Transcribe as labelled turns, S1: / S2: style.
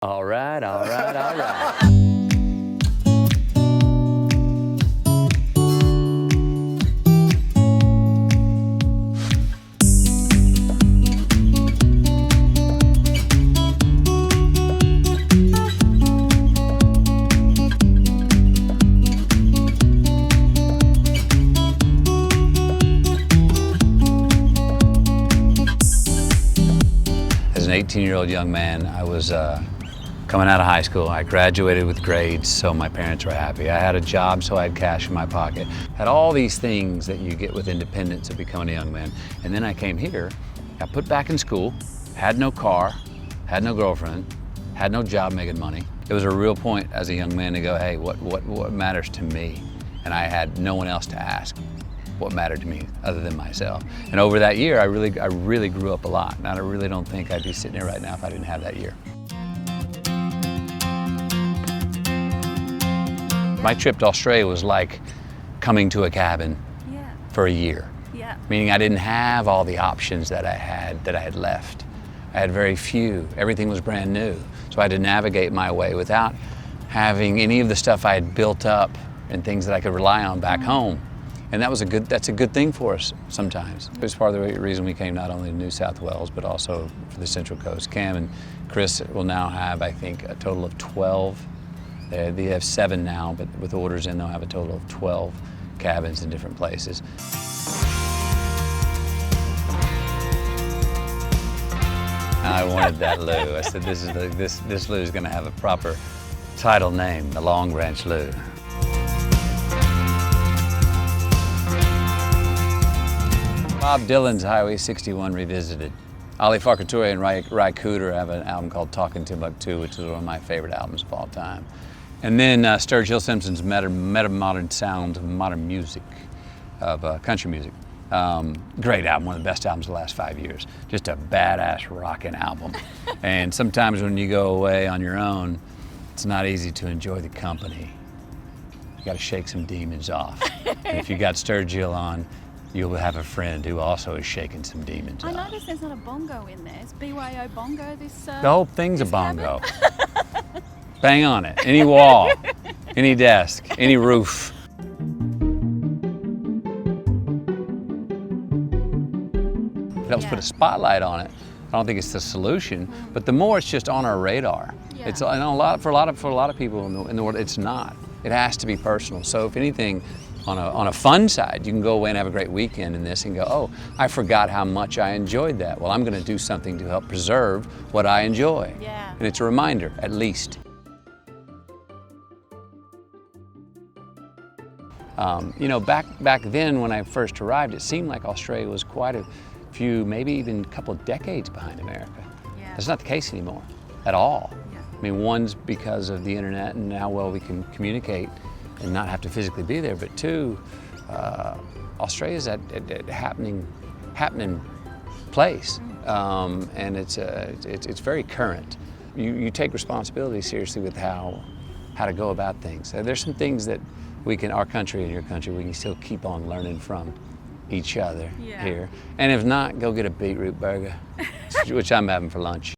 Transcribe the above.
S1: All right, all right, all right. As an 18-year-old young man, I was coming out of high school. I graduated with grades, so my parents were happy. I had a job, so I had cash in my pocket. Had all these things that you get with independence of becoming a young man. And then I came here, got put back in school, had no car, had no girlfriend, had no job making money. It was a real point as a young man to go, hey, what matters to me? And I had no one else to ask what mattered to me other than myself. And over that year, I really grew up a lot. And I really don't think I'd be sitting here right now if I didn't have that year. My trip to Australia was like coming to a cabin for a year. Meaning I didn't have all the options that I had left. I had very few. Everything was brand new. So I had to navigate my way without having any of the stuff I had built up and things that I could rely on back home. And that's a good thing for us sometimes. It was part of the reason we came not only to New South Wales, but also for the Central Coast. Cam and Chris will now have, I think, a total of 12. They have 7 now, but with orders in, they'll have a total of 12 cabins in different places. I wanted that Lou. I said, this Lou's gonna have a proper title name, the Long Branch Lou. Bob Dylan's Highway 61 Revisited. Ali Farka and Ry Cooder have an album called Talking Timbuktu, which is one of my favorite albums of all time. And then Sturgill Simpson's Meta-Modern Sounds of Modern Music, of country music. Great album, one of the best albums of the last 5 years. Just a badass rocking album. And sometimes when you go away on your own, it's not easy to enjoy the company. You gotta shake some demons off. And if you got Sturgill on, you'll have a friend who also is shaking some demons off.
S2: I noticed there's not a bongo in there. It's BYO bongo, this
S1: The whole thing's a bongo.
S2: cabin?
S1: Bang on it. Any wall, any desk, any roof. It helps put a spotlight on it. I don't think it's the solution, but the more it's just on our radar.
S2: Yeah.
S1: It's for a lot of people in the world, it's not. It has to be personal. So if anything, on a fun side, you can go away and have a great weekend in this and go, oh, I forgot how much I enjoyed that. Well, I'm going to do something to help preserve what I enjoy.
S2: Yeah.
S1: And it's a reminder, at least. You know, back then when I first arrived, it seemed like Australia was quite a few, maybe even a couple of decades behind America.
S2: Yeah.
S1: That's not the case anymore, at all.
S2: Yeah.
S1: I mean, one's because of the internet and how well we can communicate and not have to physically be there, but two, Australia's at happening place, and it's very current. You take responsibility seriously with how to go about things. There's some things that our country and your country, we can still keep on learning from each other here. And if not, go get a beetroot burger, which I'm having for lunch.